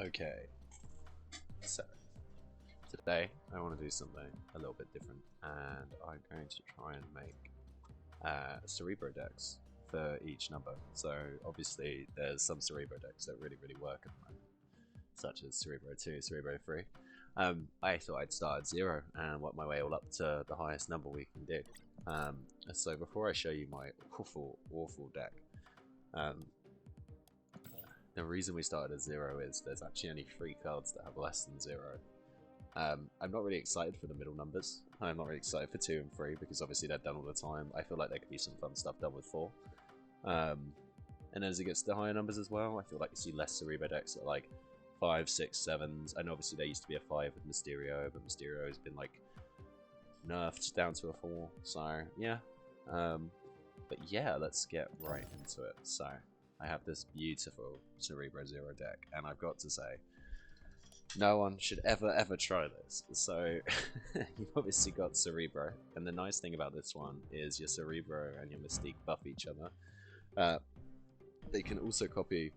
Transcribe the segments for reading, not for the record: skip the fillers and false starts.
Okay, so today I want to do something a little bit different, and I'm going to try and make Cerebro decks for each number. So obviously there's some Cerebro decks that really work at the moment, such as Cerebro 2, Cerebro 3. I thought I'd start at 0 and work my way all up to the highest number we can do. So before I show you my awful deck, um, the reason we started at 0 is there's actually only 3 cards that have less than 0. I'm not really excited for the middle numbers. I'm not really excited for 2 and 3 because obviously they're done all the time. I feel like there could be some fun stuff done with 4. And as it gets to the higher numbers as well, I feel like you see less Cerebro decks that are like 5, 6, 7s. And obviously there used to be a 5 with Mysterio, but Mysterio has been like nerfed down to a 4. So yeah. But yeah, let's get right into it. So I have this beautiful Cerebro0 deck, and I've got to say, no one should ever try this. So you've obviously got Cerebro, and the nice thing about this one is your Cerebro and your Mystique buff each other. They can also copy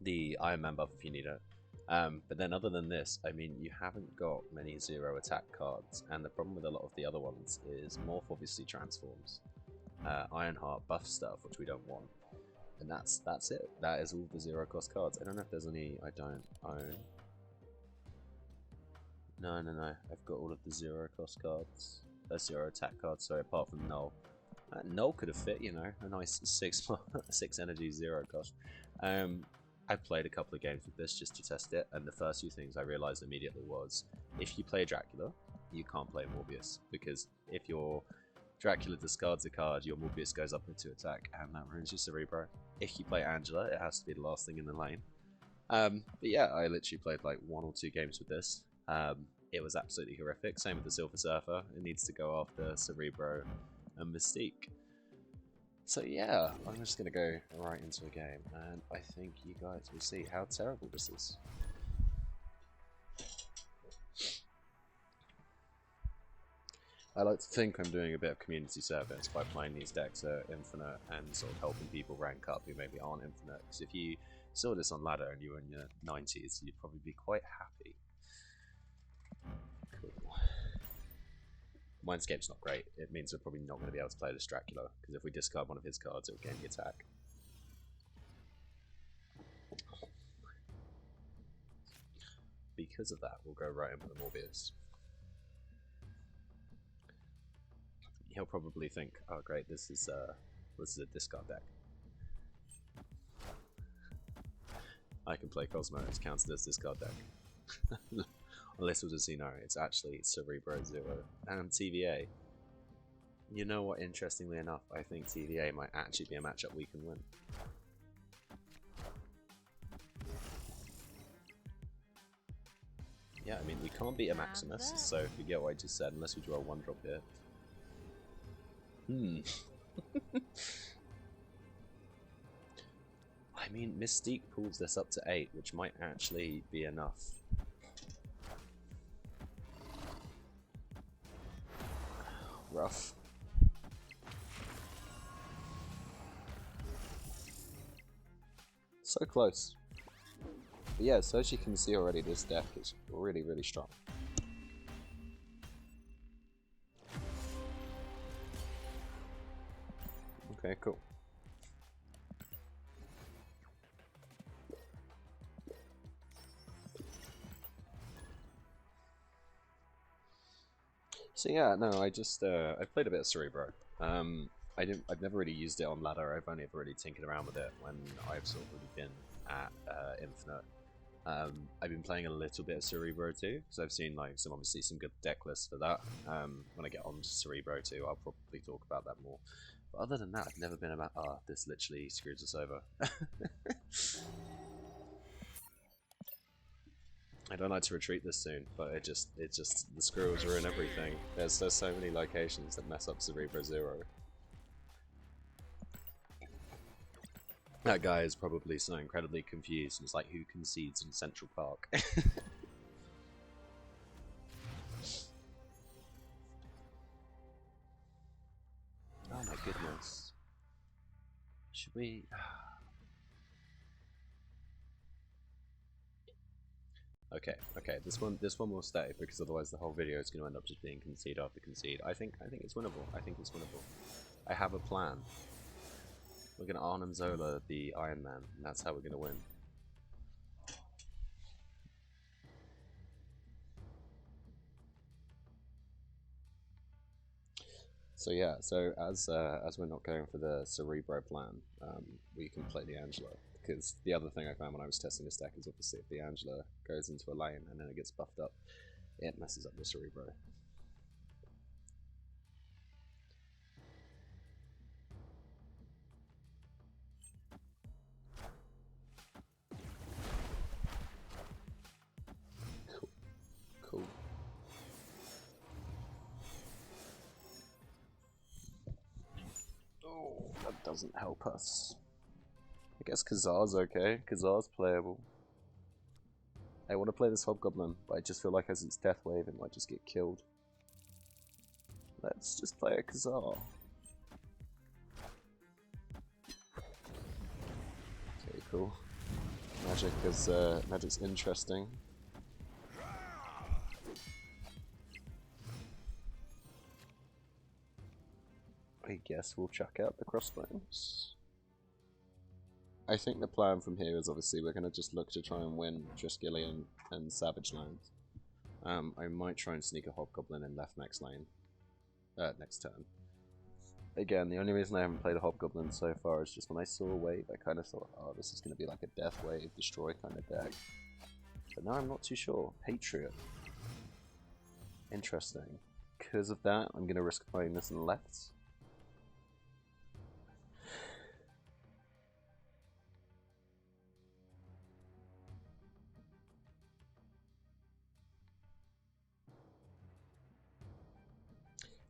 the Iron Man buff if you need it. But then other than this, I mean, you haven't got many 0 attack cards, and the problem with a lot of the other ones is Morph obviously transforms. Ironheart buff stuff, which we don't want. And that's it. That is all the 0 cost cards. I don't know if there's any I don't own. No. I've got all of the 0 cost cards. 0 attack cards, sorry, apart from Null. Null could have fit, you know, a nice 6 energy 0 cost. I played a couple of games with this just to test it, and the first few things I realized immediately was, if you play Dracula, you can't play Morbius, because if your Dracula discards a card, your Morbius goes up into attack, and that ruins your Cerebro. If you play Angela, it has to be the last thing in the lane. But yeah, I literally played like 1 or 2 games with this. It was absolutely horrific. Same with the Silver Surfer. It needs to go after Cerebro and Mystique. So yeah, I'm just going to go right into a game, and I think you guys will see how terrible this is. I like to think I'm doing a bit of community service by playing these decks at Infinite and sort of helping people rank up who maybe aren't Infinite, because if you saw this on ladder and you were in your 90s, you'd probably be quite happy. Cool. Mindscape's not great. It means we're probably not going to be able to play this Dracula, because if we discard one of his cards, it'll gain the attack. Because of that, we'll go right in with the Morbius. He'll probably think, oh great, this is a discard deck. I can play Cosmo, it's counted as discard deck. Little does he know, it's actually Cerebro0 and TVA. You know what, interestingly enough, I think TVA might actually be a matchup we can win. Yeah, I mean, we can't beat a Maximus, so if you get what I just said, unless we draw a 1-drop here. I mean, Mystique pulls this up to 8, which might actually be enough. Rough. So close. But yeah, so as you can see already, this deck is really strong. Okay, cool. So yeah, no, I just I played a bit of Cerebro. I've never really used it on ladder. I've only ever really tinkered around with it when I've sort of really been at Infinite. I've been playing a little bit of Cerebro too, because I've seen like obviously some good deck lists for that. When I get on to Cerebro 2, I'll probably talk about that more. But other than that, I've never been about. This literally screws us over. I don't like to retreat this soon, but it just the squirrels ruin everything. There's so many locations that mess up Cerebro0. That guy is probably so incredibly confused and it's like, who concedes in Central Park? Oh my goodness. Should we... Okay, okay. This one will stay because otherwise the whole video is going to end up just being concede after concede. I think it's winnable. I think it's winnable. I have a plan. We're going to Arnim Zola the Iron Man, and that's how we're going to win. So yeah, so as we're not going for the Cerebro plan, we can play the Angela, because the other thing I found when I was testing this deck is obviously if the Angela goes into a lane and then it gets buffed up, it messes up the Cerebro. Cool. Oh, that doesn't help us. I guess Khazar's okay. Khazar's playable. I want to play this Hobgoblin, but I just feel like as its death wave it might just get killed. Let's just play a Khazar. Okay, cool. Magic's interesting. I guess we'll chuck out the crossbones. I think the plan from here is obviously we're going to just look to try and win Triskelion and Savage Land. I might try and sneak a Hobgoblin in left next lane. Next turn. Again, the only reason I haven't played a Hobgoblin so far is just when I saw a wave, I kind of thought, oh, this is going to be like a death wave, destroy kind of deck. But now I'm not too sure. Patriot. Interesting. Because of that, I'm going to risk playing this in left.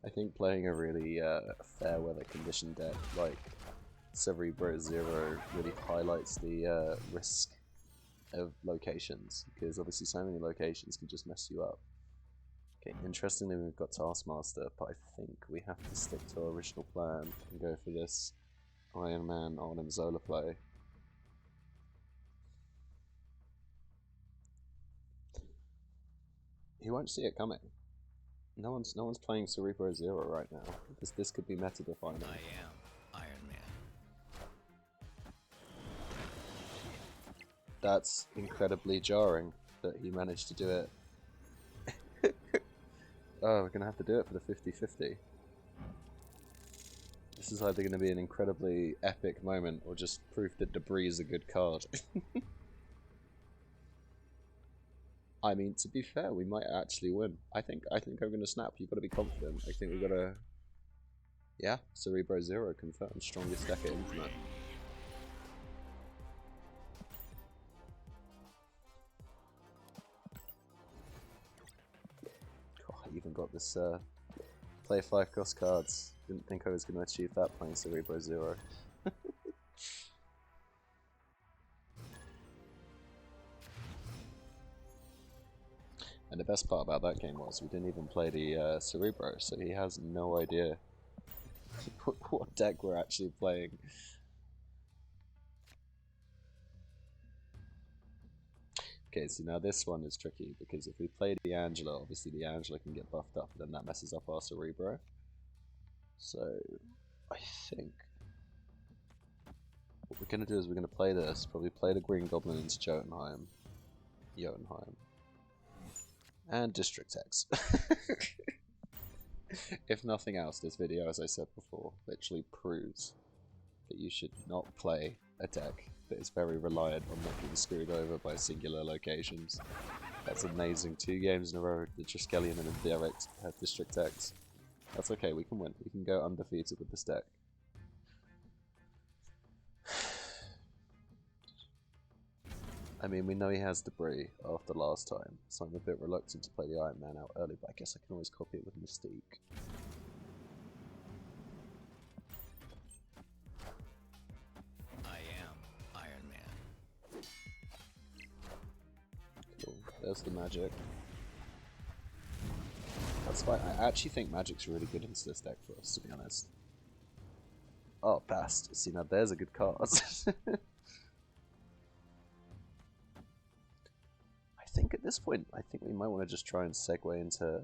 I think playing a really fair weather condition deck like Cerebr0 really highlights the risk of locations, because obviously so many locations can just mess you up. Okay, interestingly we've got Taskmaster, but I think we have to stick to our original plan and go for this Iron Man Arnim Zola play. He won't see it coming. No one's playing Cerebr0 right now. This could be meta defining. I am Iron Man. That's incredibly jarring that he managed to do it. Oh, we're gonna have to do it for the 50-50. This is either gonna be an incredibly epic moment or just proof that Debris is a good card. I mean, to be fair, we might actually win. I think I'm gonna snap. You've got to be confident. I think we've got to. Yeah, Cerebr0 confirmed strongest deck at Infinite. Oh, I even got this play 5 cost cards. Didn't think I was going to achieve that playing Cerebr0. And the best part about that game was we didn't even play the Cerebro, so he has no idea what deck we're actually playing. Okay, so now this one is tricky, because if we play the Angela, obviously the Angela can get buffed up, and then that messes up our Cerebro. So, I think what we're going to do is we're going to play this, probably play the Green Goblin into Jotunheim, and District X. If nothing else, this video, as I said before, literally proves that you should not play a deck that is very reliant on not being screwed over by singular locations. That's amazing. 2 games in a row, the Triskelion and the direct District X. That's okay, we can win. We can go undefeated with this deck. I mean, we know he has Debris after last time, so I'm a bit reluctant to play the Iron Man out early, but I guess I can always copy it with Mystique. I am Iron Man. Cool, there's the magic. That's fine. I actually think magic's really good into this deck for us, to be honest. Oh, Bast. See, now there's a good card. think at this point, I think we might want to just try and segue into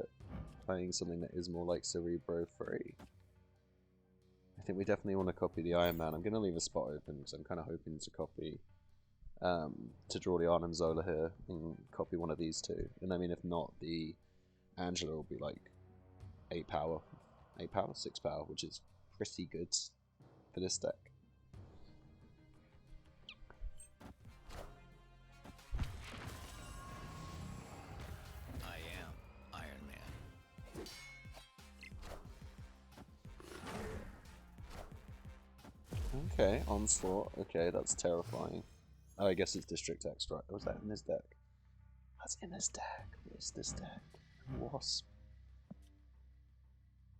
playing something that is more like Cerebro 3. I think we definitely want to copy the Iron Man. I'm going to leave a spot open because I'm kind of hoping to copy, to draw the Arnim Zola here and copy one of these two. And I mean, if not, the Angela will be like 8 power, 6 power, which is pretty good for this deck. I am Iron Man. Okay, Onslaught. Okay, that's terrifying. Oh, I guess it's District X, right? Was that in this deck? That's in this deck. What is this deck? Wasp.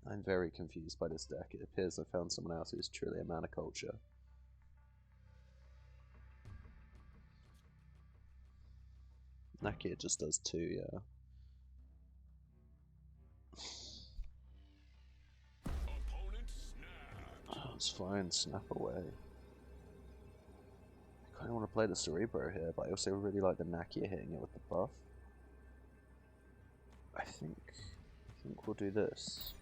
I'm very confused by this deck. It appears I found someone else who's truly a mana culture. Nakia just does 2, yeah. Oh, it's fine, snap away. I kind of want to play the Cerebro here, but I also really like the Nakia hitting it with the buff. I think we'll do this.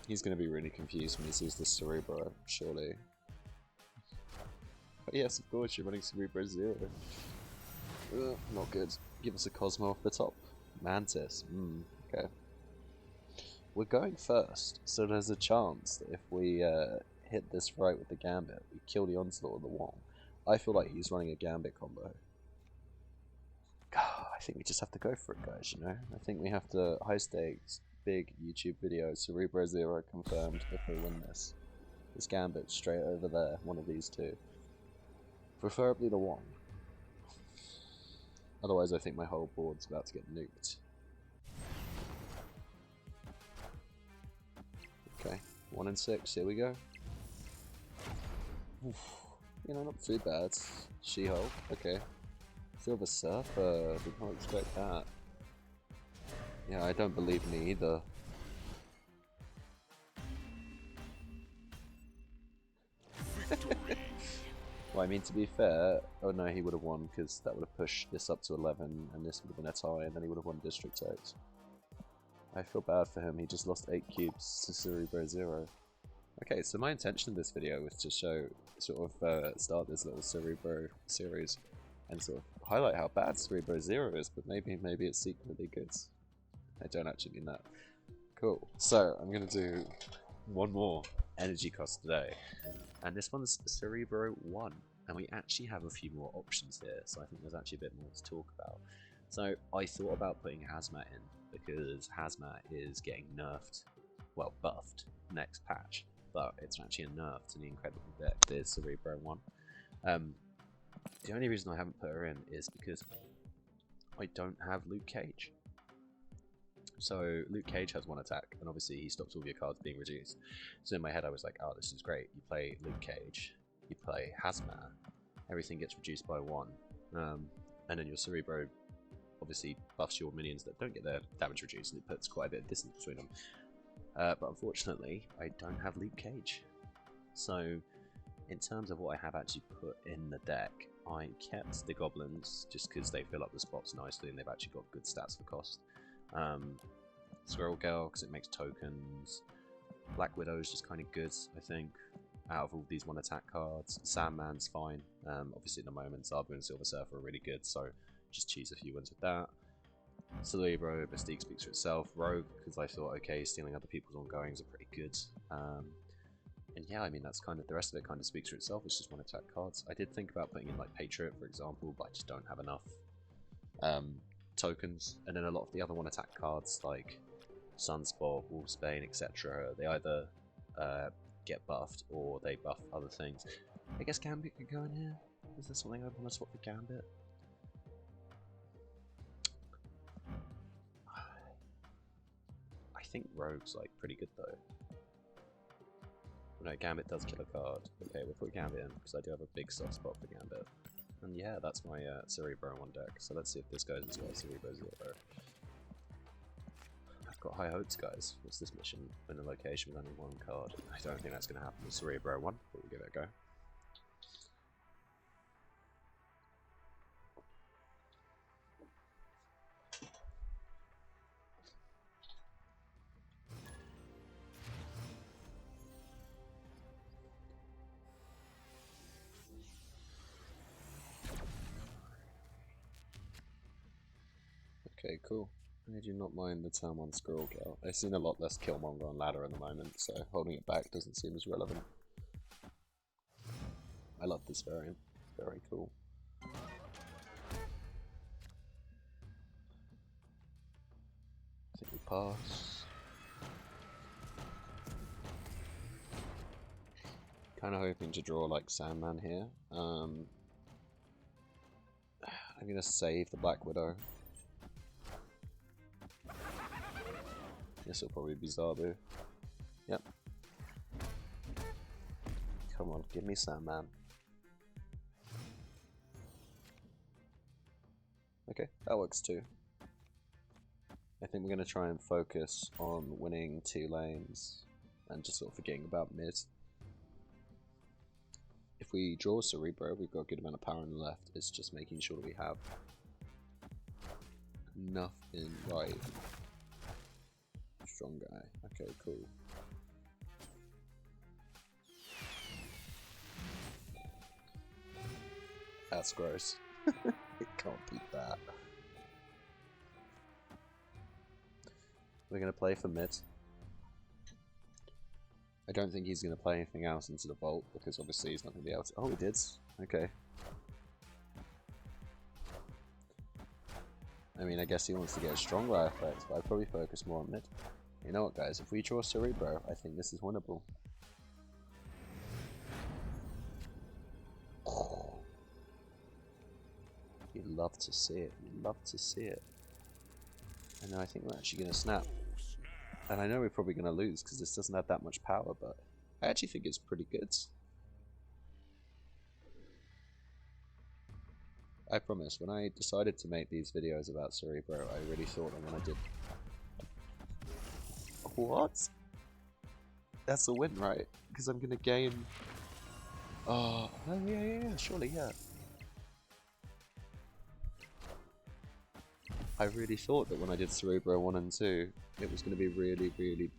He's going to be really confused when he sees the Cerebro, surely. But yes, of course, you're running Cerebr0. Not good. Give us a Cosmo off the top. Mantis. Okay. We're going first, so there's a chance that if we hit this right with the Gambit, we kill the Onslaught of the Wong. I feel like he's running a Gambit combo. I think we just have to go for it, guys, you know? I think we have to, high stakes, big YouTube video, Cerebr0 confirmed if we win this. This Gambit straight over there, one of these two. Preferably the Wong. Otherwise I think my whole board's about to get nuked. Okay, 1 and 6, here we go. Oof. You know, not too bad. She-Hulk, okay. Silver Surfer, did not expect that. Yeah, I don't believe me either. Well, I mean, to be fair, oh no, he would have won because that would have pushed this up to 11 and this would have been a tie and then he would have won District X. I feel bad for him, he just lost 8 cubes to Cerebro0. Okay, so my intention of this video was to show, sort of start this little Cerebro series and sort of highlight how bad Cerebro0 is, but maybe it's secretly good. I don't actually mean that. Cool. So, I'm going to do one more energy cost today. And this one's Cerebro-1. And we actually have a few more options here, so I think there's actually a bit more to talk about. So, I thought about putting Hazmat in, because Hazmat is getting nerfed, well, buffed, next patch. But it's actually a nerf to the incredible deck, the Cerebro-1. The only reason I haven't put her in is because I don't have Luke Cage. So Luke Cage has 1 attack, and obviously he stops all your cards being reduced. So in my head I was like, oh, this is great. You play Luke Cage, you play Hazmat, everything gets reduced by 1. And then your Cerebro obviously buffs your minions that don't get their damage reduced, and it puts quite a bit of distance between them. But unfortunately, I don't have Luke Cage. So in terms of what I have actually put in the deck, I kept the Goblins just because they fill up the spots nicely and they've actually got good stats for cost. Squirrel Girl because it makes tokens. Black Widow is just kind of good, I think, out of all these 1 attack cards. Sandman's fine. Obviously at the moment, Zabu and Silver Surfer are really good, so just cheese a few wins with that. Cerebro, Mystique speaks for itself. Rogue, because I thought, okay, stealing other people's ongoings are pretty good. And yeah, I mean, that's kind of, the rest of it kind of speaks for itself. It's just 1 attack cards. I did think about putting in like Patriot, for example, but I just don't have enough tokens. And then a lot of the other 1 attack cards like Sunspot, Wolfsbane, etc., they either get buffed or they buff other things. I guess Gambit could go in here. Is there something I want to swap for Gambit? I think Rogue's like pretty good though. No, Gambit does kill a card. Okay, we'll put Gambit in because I do have a big soft spot for Gambit. And yeah, that's my Cerebro-1 deck. So let's see if this goes as well. Cerebro-0. I've got high hopes, guys. What's this mission? Win a location with only 1 card. I don't think that's going to happen with Cerebro-1, but we'll give it a go. Okay, cool. I do not mind the turn 1 Squirrel Girl. I've seen a lot less Killmonger on ladder at the moment, so holding it back doesn't seem as relevant. I love this variant. Very cool. I think we pass. Kind of hoping to draw like Sandman here. I'm gonna save the Black Widow. This will probably be Zabu. Yep. Come on, give me Sandman. Okay, that works too. I think we're going to try and focus on winning 2 lanes and just sort of forgetting about mid. If we draw Cerebro, we've got a good amount of power on the left. It's just making sure that we have enough in right. Strong guy. Okay, cool. That's gross. It can't beat that. We're going to play for mid. I don't think he's going to play anything else into the vault, because obviously he's not going to be able to... Oh, he did. Okay. I mean, I guess he wants to get a strong guy effect, but I'd probably focus more on mid. You know what, guys? If we draw Cerebro, I think this is winnable. You'd love to see it. You'd love to see it. And I think we're actually going to snap. And I know we're probably going to lose because this doesn't have that much power, but I actually think it's pretty good. I promise, when I decided to make these videos about Cerebro, I really thought that when I did... What? That's a win, right? Because I'm going to gain... Oh, yeah, surely, yeah. I really thought that when I did Cerebro 1 and 2, it was going to be really,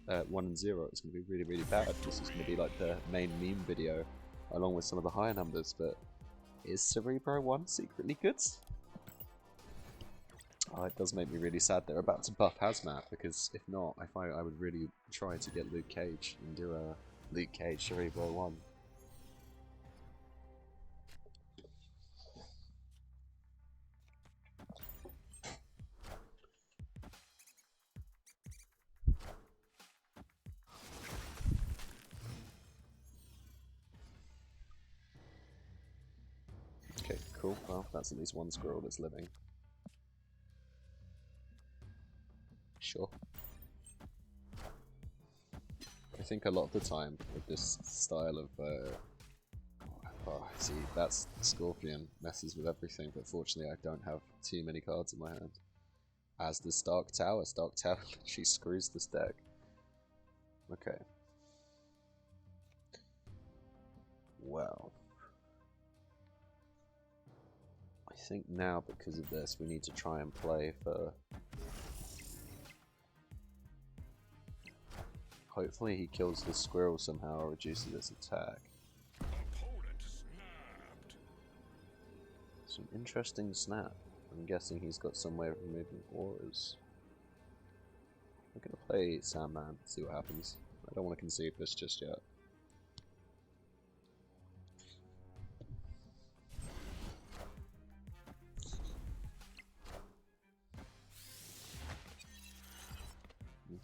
1 and 0, it was going to be really bad. This was going to be like the main meme video, along with some of the higher numbers, but is Cerebro 1 secretly good? Oh, it does make me really sad they're about to buff Hazmat, because if not, I would really try to get Luke Cage and do a Luke Cage Cerebro 1. Okay, cool. Well, that's at least one squirrel that's living. Sure. I think a lot of the time with this style of oh, see, that's Scorpion messes with everything, but fortunately I don't have too many cards in my hand. As does Stark Tower. Stark Tower literally screws this deck. Okay. Well, I think now because of this we need to try and play for... Hopefully he kills the squirrel somehow or reduces its attack. Some interesting snap. I'm guessing he's got some way of removing auras. I'm gonna play Sandman, see what happens. I don't want to concede this just yet.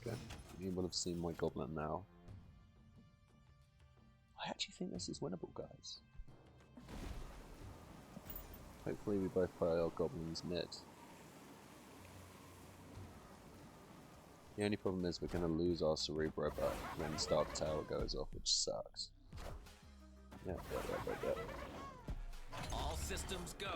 Okay, you will have seen my goblin now. I actually think this is winnable, guys. Hopefully we both play our goblins mid. The only problem is we're going to lose our Cerebro back when Stark Tower goes off, which sucks. Yep. All systems go.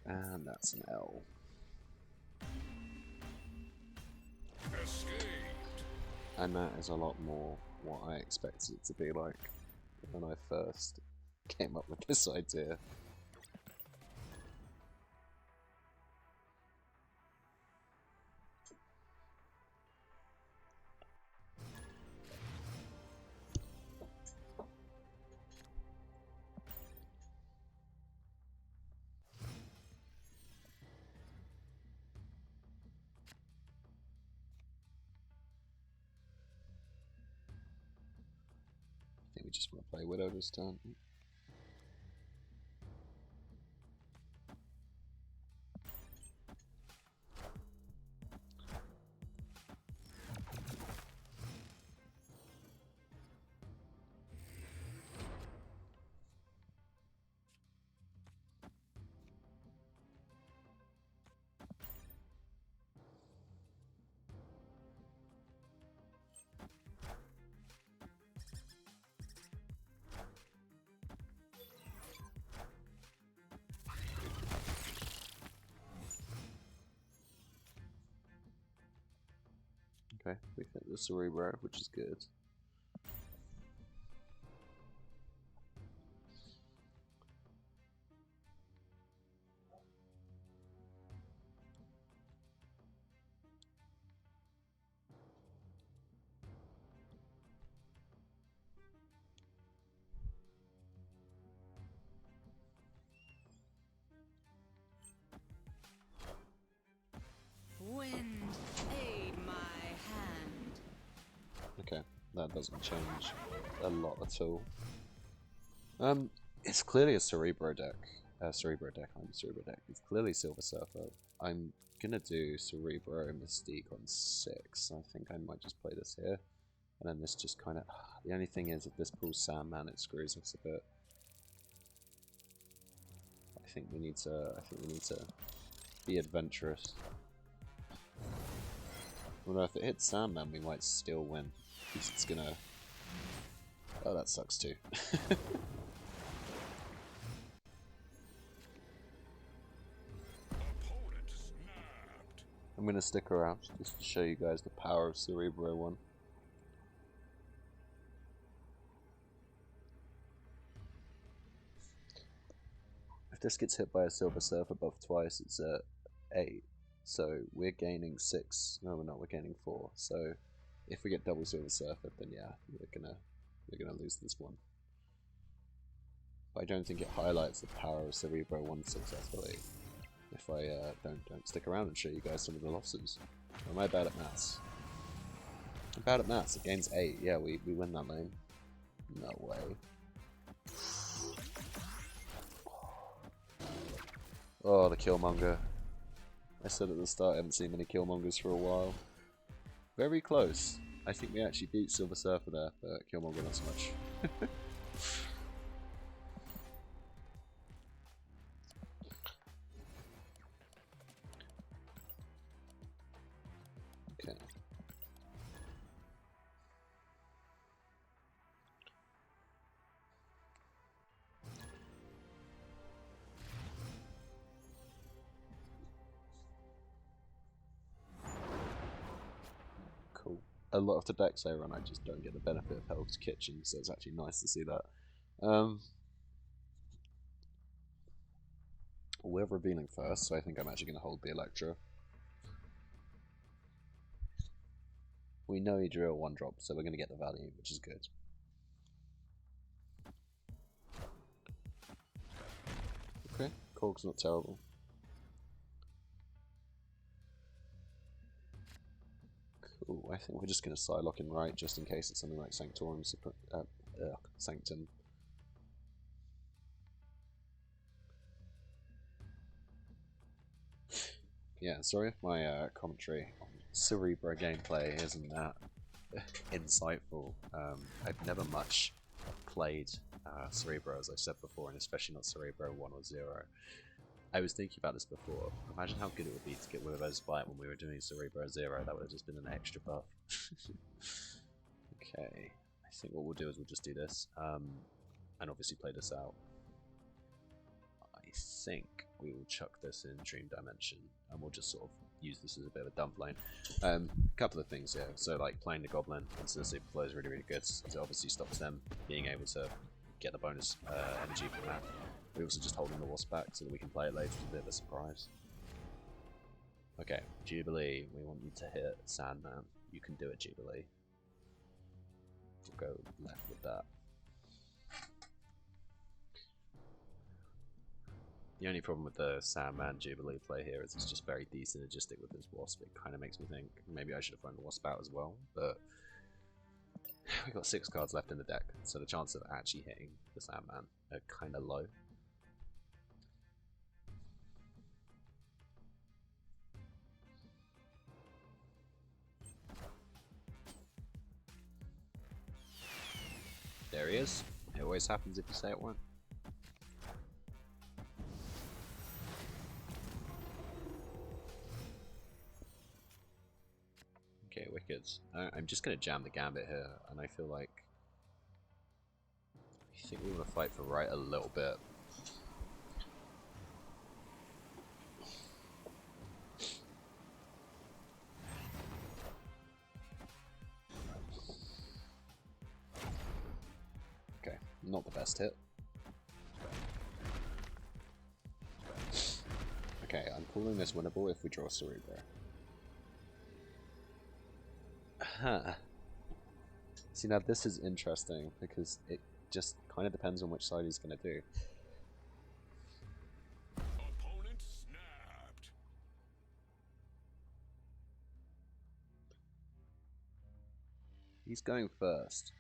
And that's an L. Escaped. And that is a lot more what I expected it to be like when I first came up with this idea. just want to play Widow this turn. Okay, we hit the Cerebro, which is good. Wind, aid my hand. Okay, that doesn't change a lot at all. It's clearly a Cerebro deck. Cerebro deck. It's clearly Silver Surfer. I'm gonna do Cerebro Mystique on 6. I think I might just play this here, and then this just kind of. The only thing is, if this pulls Sandman, it screws us a bit. I think we need to be adventurous. Although if it hits Sandman, we might still win. Because it's gonna. Oh, that sucks too. I'm gonna stick around just to show you guys the power of Cerebro-1. If this gets hit by a Silver Surf above twice, it's at 8. So we're gaining 6. No, we're not. We're gaining 4. So if we get double Silver Surfer, then yeah, we're gonna lose this one. But I don't think it highlights the power of Cerebro-1 successfully. If I don't stick around and show you guys some of the losses. Or am I bad at maths? I'm bad at maths. It gains 8. Yeah, we win that lane. No way. Oh, the Killmonger. I said at the start I haven't seen many Killmongers for a while. Very close. I think we actually beat Silver Surfer there, but Killmonger not so much. Okay. Cool. A lot of the decks I run, I just don't get the benefit of Hell's Kitchen, so it's actually nice to see that. We're revealing first, so I think I'm actually going to hold the Electro. We know he drew a 1-drop, so we're going to get the value, which is good. Okay, Korg's not terrible. Cool, I think we're just going to Psylocke in right, just in case it's something like Sanctorum, Sanctum. Yeah, sorry if my commentary on Cerebro gameplay isn't that insightful. I've never much played Cerebro, as I said before, and especially not Cerebro 1 or 0. I was thinking about this before. Imagine how good it would be to get Willows Bite when we were doing Cerebro 0. That would have just been an extra buff. Okay, I think what we'll do is we'll just do this, and obviously play this out. I think we will chuck this in Dream Dimension, and we'll just sort of use this as a bit of a dump lane. Couple of things here. So like playing the Goblin into the Super Flow is really, really good. It obviously stops them being able to get the bonus energy from that. We also just holding the Wasp back so that we can play it later as a bit of a surprise. Okay, Jubilee, we want you to hit Sandman. You can do it, Jubilee. We'll go left with that. The only problem with the Sandman Jubilee play here is it's just very desynergistic with this Wasp. It kind of makes me think maybe I should have thrown the Wasp out as well, but We've got 6 cards left in the deck, so the chance of actually hitting the Sandman are kind of low. There he is. It always happens if you say it won't. Okay, Wickeds. I'm just going to jam the Gambit here, and I feel like I think we want to fight for right a little bit. Okay, not the best hit. Okay, I'm calling this winnable if we draw Cerebro. Huh. See, now this is interesting because it just kind of depends on which side he's going to do. Opponent snapped. He's going first.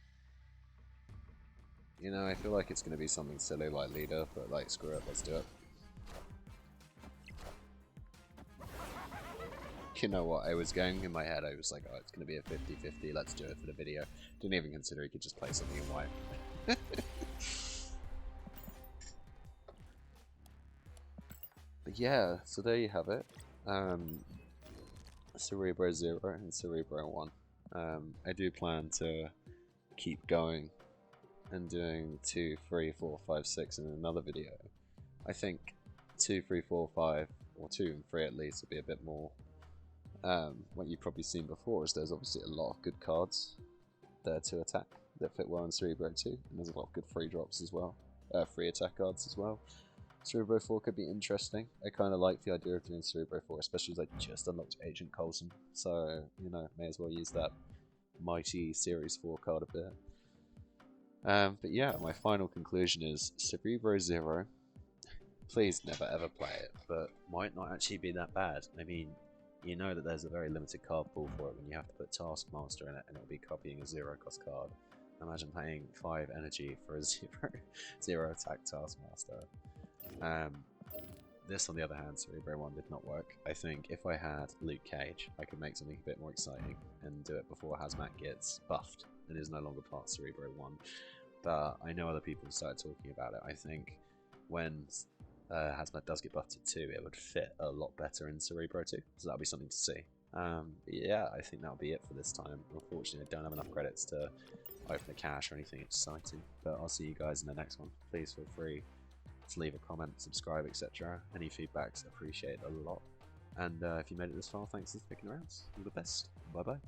You know, I feel like it's going to be something silly like leader, but like, screw it, let's do it. You know what, I was going in my head, I was like, oh, it's going to be a 50-50, let's do it for the video. Didn't even consider he could just play something in white. But yeah, so there you have it. Cerebro0 and Cerebro-1. I do plan to keep going and doing 2, 3, 4, 5, 6 in another video. I think 2, 3, 4, 5, or 2 and 3 at least will be a bit more. What you've probably seen before is there's obviously a lot of good cards there to attack that fit well in Cerebro 2, and there's a lot of good free drops as well, free attack cards as well. Cerebro 4 could be interesting. I kind of like the idea of doing Cerebro 4, especially as I just unlocked Agent Coulson, so, you know, may as well use that mighty Series 4 card a bit. But yeah, my final conclusion is Cerebro0, please never ever play it, but might not actually be that bad. I mean, you know that there's a very limited card pool for it when you have to put Taskmaster in it, and it'll be copying a 0 cost card. Imagine paying 5 energy for a 0 attack Taskmaster. This, on the other hand, Cerebro-1 did not work. I think if I had Luke Cage, I could make something a bit more exciting and do it before Hazmat gets buffed and is no longer part of Cerebro-1. But I know other people have started talking about it. I think when Hazmat does get buffed to 2, it would fit a lot better in Cerebro 2, so that'll be something to see. Yeah, I think that'll be it for this time. Unfortunately, I don't have enough credits to open a cache or anything exciting, but I'll see you guys in the next one. Please feel free to leave a comment, subscribe, etc. Any feedback's appreciated a lot. And if you made it this far, thanks for sticking around. All the best. Bye bye.